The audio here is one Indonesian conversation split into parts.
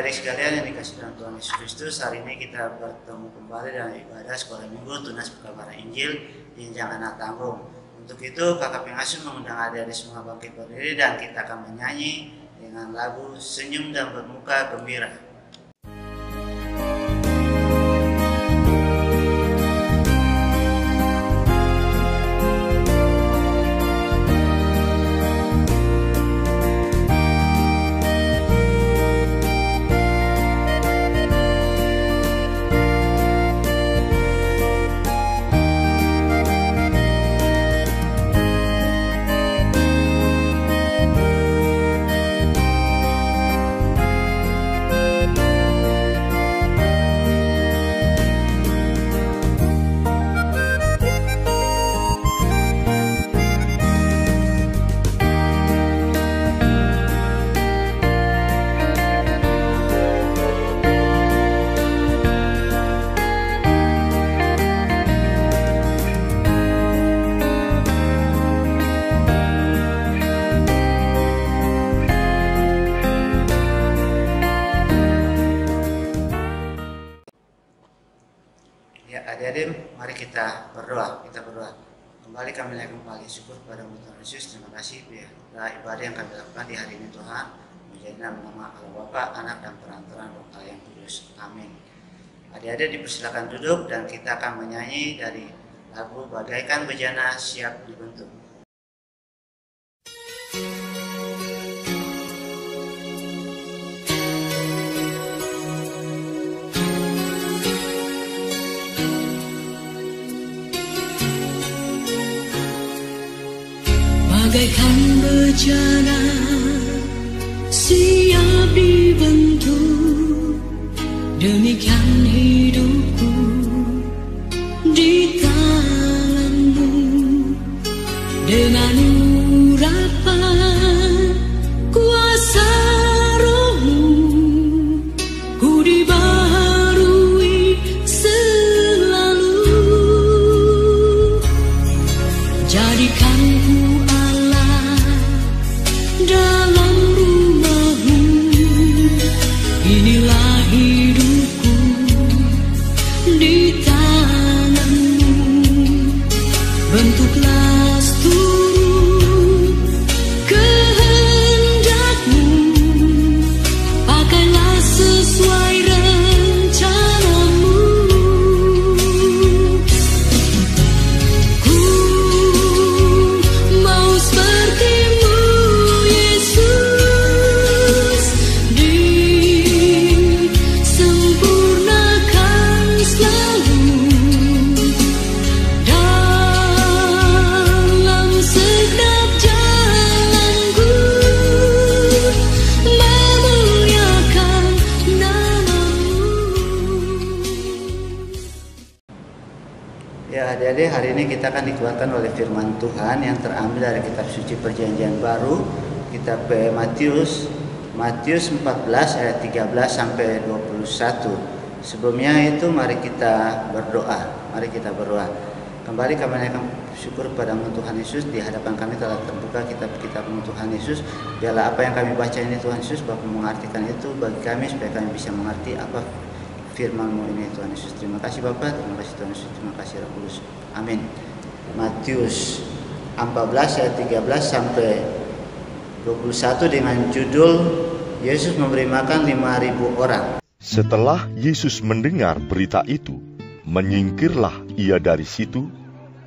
adik sekalian yang dikasih dalam Tuhan Yesus Kristus, hari ini kita bertemu kembali dalam ibadah sekolah minggu tunas perkabaran Injil di Jangan Tanggung. Untuk itu kakak pengasuh mengundang adik-adik semua bangkit berdiri dan kita akan menyanyi dengan lagu Senyum dan Bermuka Gembira. Adik-adik, mari kita berdoa. Kembali kami naikkan syukur kepada Tuhan Yesus. Terima kasih biarlah ibadah yang kami lakukan di hari ini Tuhan menjadi nama Allah Bapa, Anak dan Perantaraan Roh Allah yang Kudus. Amin. Adik-adik dipersilakan duduk dan kita akan menyanyi dari lagu Bagaikan Bejana Siap Dibentuk. Bagaikan bejana siap dibentuk, demikian hidupku di tanganmu. Dengan urapan kuasa Rohmu, ku dibaharui selalu. Jadikan dalam rumahmu, inilah hidupku di tanganmu. Bentuklah seluruh kehendakmu, pakailah sesuai rencanamu. Ku mau sepertimu Adik-adik, hari ini kita akan dikuatkan oleh firman Tuhan yang terambil dari kitab suci Perjanjian Baru, kitab Matius 14 ayat 13 sampai 21. Sebelumnya itu mari kita berdoa. Kembali kami naikkan syukur kepada Tuhan Yesus. Di hadapan kami telah terbuka kitab Tuhan Yesus. Biarlah apa yang kami baca ini Tuhan Yesus, Bapa mengartikan itu bagi kami supaya kami bisa mengerti apa firman-Mu ini Tuhan Yesus. Terima kasih Bapa, terima kasih Tuhan Yesus, terima kasih Roh Kudus. Amin. Matius 14 ayat 13 sampai 21 dengan judul Yesus memberi makan 5.000 orang. Setelah Yesus mendengar berita itu, menyingkirlah ia dari situ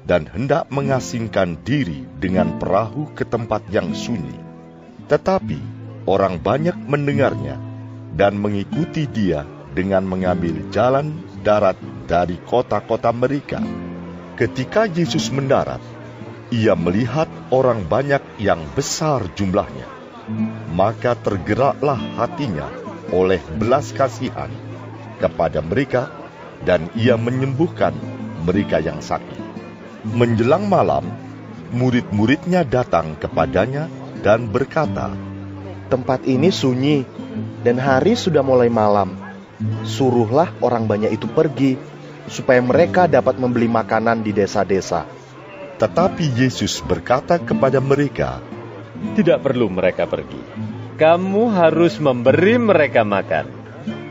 dan hendak mengasingkan diri dengan perahu ke tempat yang sunyi. Tetapi orang banyak mendengarnya dan mengikuti dia dengan mengambil jalan darat dari kota-kota mereka. Ketika Yesus mendarat, ia melihat orang banyak yang besar jumlahnya. Maka tergeraklah hatinya oleh belas kasihan kepada mereka, dan ia menyembuhkan mereka yang sakit. Menjelang malam, murid-muridnya datang kepadanya dan berkata, "Tempat ini sunyi, dan hari sudah mulai malam. Suruhlah orang banyak itu pergi, supaya mereka dapat membeli makanan di desa-desa." Tetapi Yesus berkata kepada mereka, "Tidak perlu mereka pergi. Kamu harus memberi mereka makan."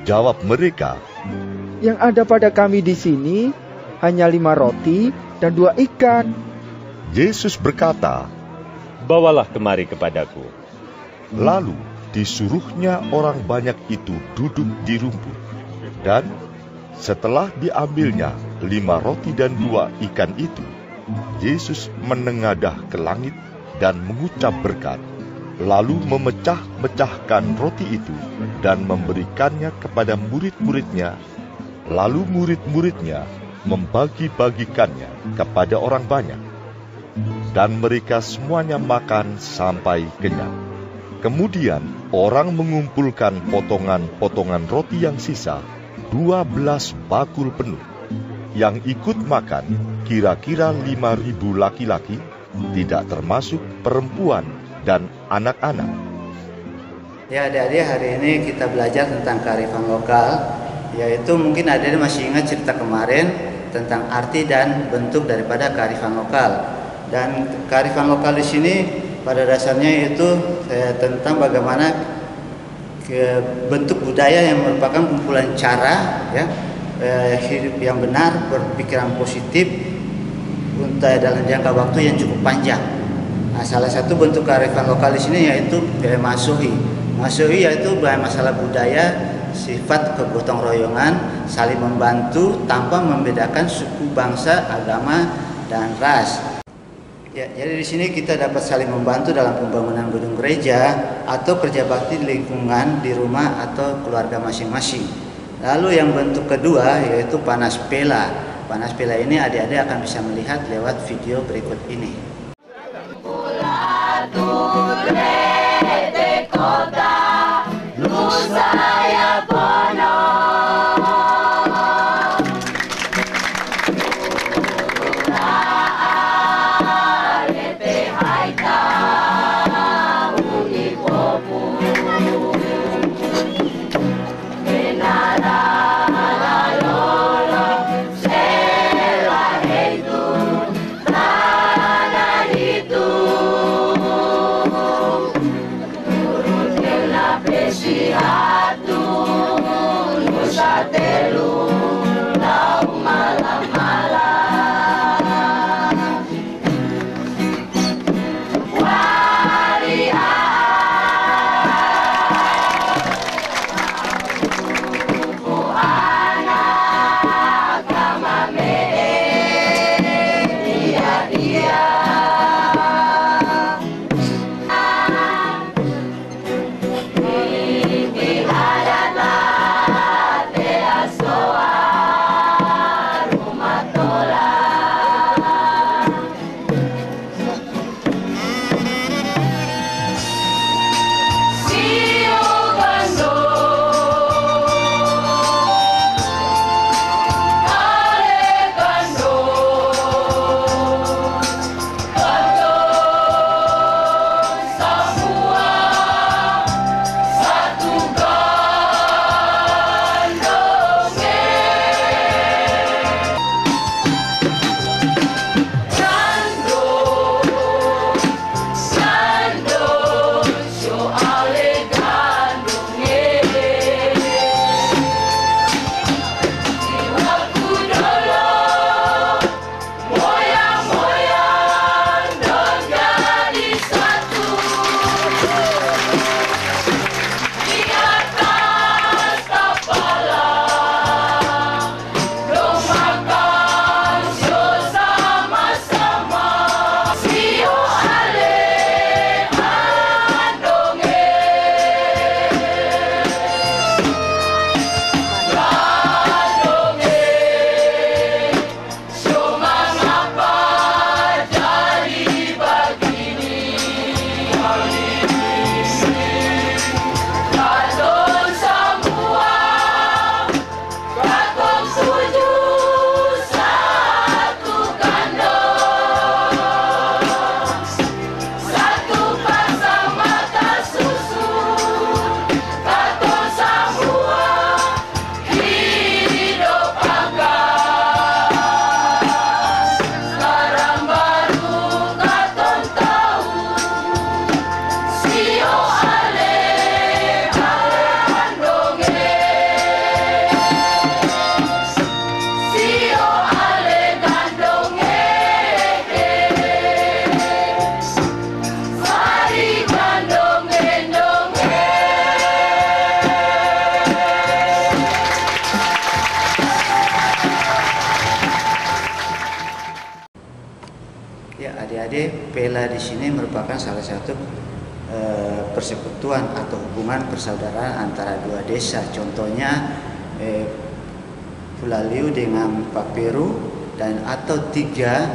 Jawab mereka, Yang ada pada kami di sini hanya 5 roti dan 2 ikan. Yesus berkata, Bawalah kemari kepadaku. lalu disuruhnya orang banyak itu duduk di rumput. Dan setelah diambilnya 5 roti dan 2 ikan itu, Yesus menengadah ke langit dan mengucap berkat, lalu memecah-mecahkan roti itu dan memberikannya kepada murid-muridnya. Lalu murid-muridnya membagi-bagikannya kepada orang banyak. Dan mereka semuanya makan sampai kenyang. Kemudian orang mengumpulkan potongan-potongan roti yang sisa, 12 bakul penuh. Yang ikut makan kira-kira 5.000 laki-laki, tidak termasuk perempuan dan anak-anak. Ya adik-adik, hari ini kita belajar tentang kearifan lokal, yaitu mungkin adik-adik masih ingat cerita kemarin tentang arti dan bentuk daripada kearifan lokal. Dan kearifan lokal di sini pada dasarnya itu tentang bagaimana bentuk budaya yang merupakan kumpulan cara ya, hidup yang benar, berpikiran positif untuk dalam jangka waktu yang cukup panjang. Nah, salah satu bentuk kearifan lokal di sini yaitu Masohi. Masohi yaitu masalah budaya, sifat kegotong royongan, saling membantu tanpa membedakan suku, bangsa, agama, dan ras. Ya, jadi di sini kita dapat saling membantu dalam pembangunan gedung gereja atau kerja bakti di lingkungan di rumah atau keluarga masing-masing. Lalu yang bentuk kedua yaitu panas pela. Panas pela ini adik-adik akan bisa melihat lewat video berikut ini. So adik-adik, pela di sini merupakan salah satu persekutuan atau hubungan persaudaraan antara dua desa. Contohnya Pulaliu dengan Paperu dan atau tiga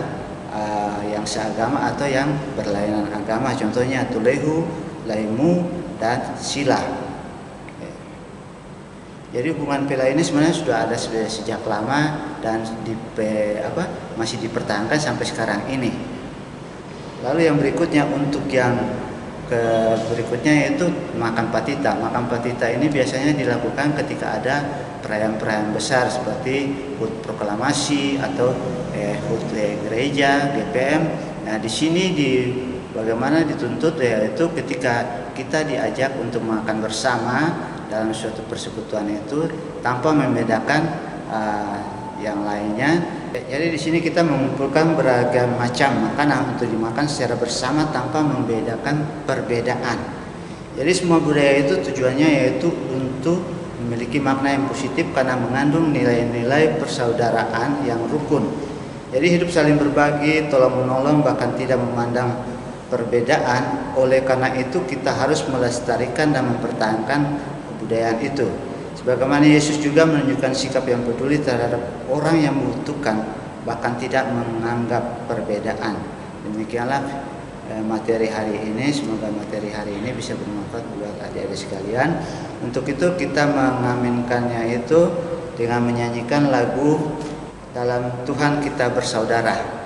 yang seagama atau yang berlainan agama. Contohnya Tulehu, Laimu, dan Sila. Jadi hubungan pela ini sebenarnya sudah ada sejak lama dan masih dipertahankan sampai sekarang ini. Lalu yang berikutnya, untuk yang berikutnya yaitu makan patita. Makan patita ini biasanya dilakukan ketika ada perayaan-perayaan besar seperti HUT proklamasi atau HUT gereja, GPM. Nah, di sini bagaimana dituntut yaitu ketika kita diajak untuk makan bersama dalam suatu persekutuan itu tanpa membedakan yang lainnya. Jadi di sini kita mengumpulkan beragam macam makanan untuk dimakan secara bersama tanpa membedakan perbedaan. Jadi semua budaya itu tujuannya yaitu untuk memiliki makna yang positif karena mengandung nilai-nilai persaudaraan yang rukun. Jadi hidup saling berbagi, tolong menolong, bahkan tidak memandang perbedaan. Oleh karena itu kita harus melestarikan dan mempertahankan kebudayaan itu. Sebagaimana Yesus juga menunjukkan sikap yang peduli terhadap orang yang membutuhkan, bahkan tidak menganggap perbedaan. Demikianlah materi hari ini. Semoga materi hari ini bisa bermanfaat buat adik-adik sekalian. Untuk itu kita mengaminkannya itu dengan menyanyikan lagu Dalam Tuhan Kita Bersaudara.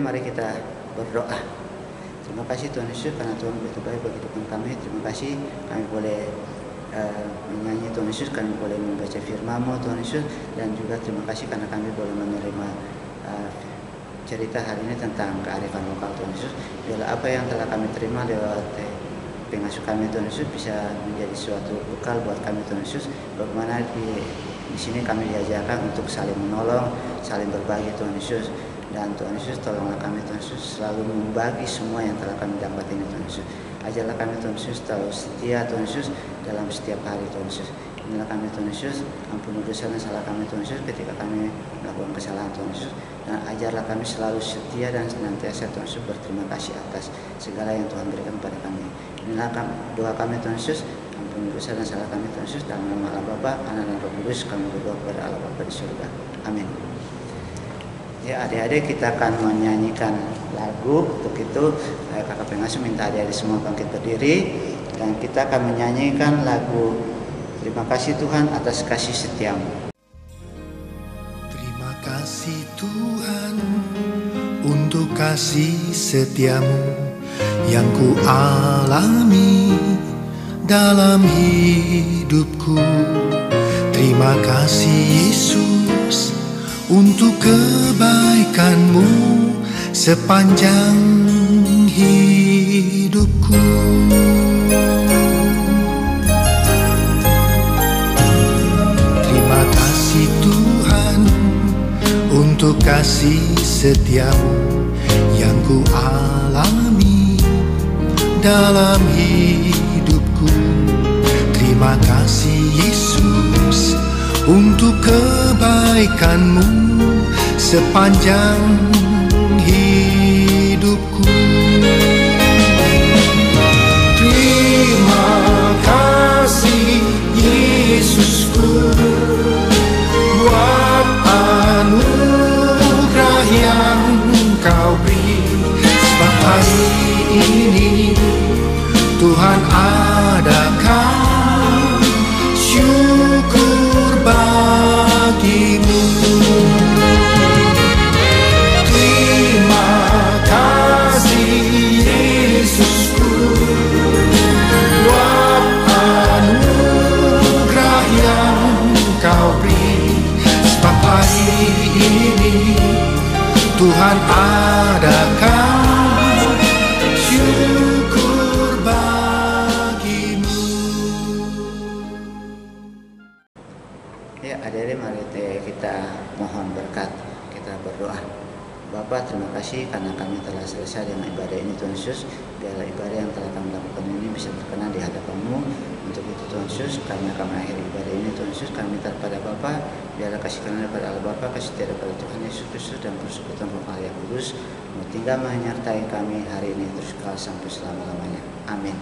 Mari kita berdoa. Terima kasih Tuhan Yesus karena Tuhan begitu baik bagi hidup kami. Terima kasih kami boleh menyanyi Tuhan Yesus, kami boleh membaca firman-Mu Tuhan Yesus, dan juga terima kasih karena kami boleh menerima cerita hari ini tentang kearifan lokal Tuhan Yesus. Biarlah apa yang telah kami terima lewat pengasuh kami Tuhan Yesus bisa menjadi suatu bekal buat kami Tuhan Yesus. Bagaimana di sini kami diajarkan untuk saling menolong, saling berbagi Tuhan Yesus. Dan Tuhan Yesus, tolonglah kami Tuhan Yesus selalu membagi semua yang telah kami dapat ini Tuhan Yesus. Ajarlah kami Tuhan Yesus selalu setia Tuhan Yesus dalam setiap hari Tuhan Yesus. Inilah kami Tuhan Yesus, ampuni dosa dan salah kami Tuhan Yesus ketika kami melakukan kesalahan Tuhan Yesus. Dan ajarlah kami selalu setia dan senantiasa Tuhan Yesus berterima kasih atas segala yang Tuhan berikan kepada kami. Inilah doa kami Tuhan Yesus, ampuni dosa dan salah kami Tuhan Yesus, dalam nama Allah Bapa, Anak dan Roh Kudus kami berdoa kepada Allah Bapa di surga. Amin. Ya, adik-adik, kita akan menyanyikan lagu. Untuk itu kakak pengasuh minta adik-adik semua bangkit berdiri, dan kita akan menyanyikan lagu Terima Kasih Tuhan Atas Kasih Setiamu. Terima kasih Tuhan untuk kasih setiamu yang ku alami dalam hidupku. Terima kasih Yesus untuk kebaikan-Mu sepanjang hidupku. Terima kasih Tuhan untuk kasih setiamu yang ku alami dalam hidupku. Terima kasih Yesus untuk kebaikan-Mu sepanjang hidupku. Terima kasih Yesusku adakan syukur bagimu. Terima kasih Yesusku buat anugerah yang Kau beri, sebab hari ini Tuhan adakan syukur bagimu. Ya, adik-adik, mari kita mohon berkat, kita berdoa. Bapa, terima kasih karena kami telah selesai dengan ibadah ini Tuhan Yesus. Biarlah ibadah yang telah kami lakukan ini bisa berkenan di hadapan-Mu. Untuk itu Tuhan Yesus, kami akan mengakhiri ibadah ini Tuhan Yesus. Kami minta kepada Bapa, biarlah kasih karunia pada Allah Bapa, kasih setia pada Tuhan Yesus Kristus dan persekutuan Roh Allah yang kudus tinggal menyertai kami hari ini terus sampai selama-lamanya. Amin.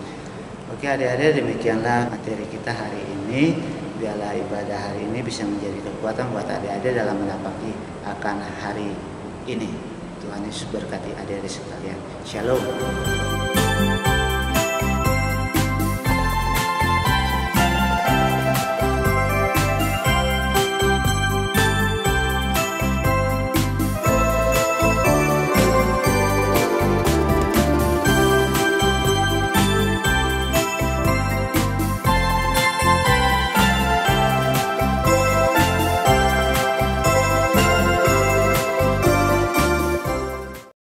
Oke adik-adik, demikianlah materi kita hari ini. Biarlah ibadah hari ini bisa menjadi kekuatan buat adik-adik dalam menapaki akan hari ini. Tuhan Yesus berkati adik-adik sekalian. Shalom.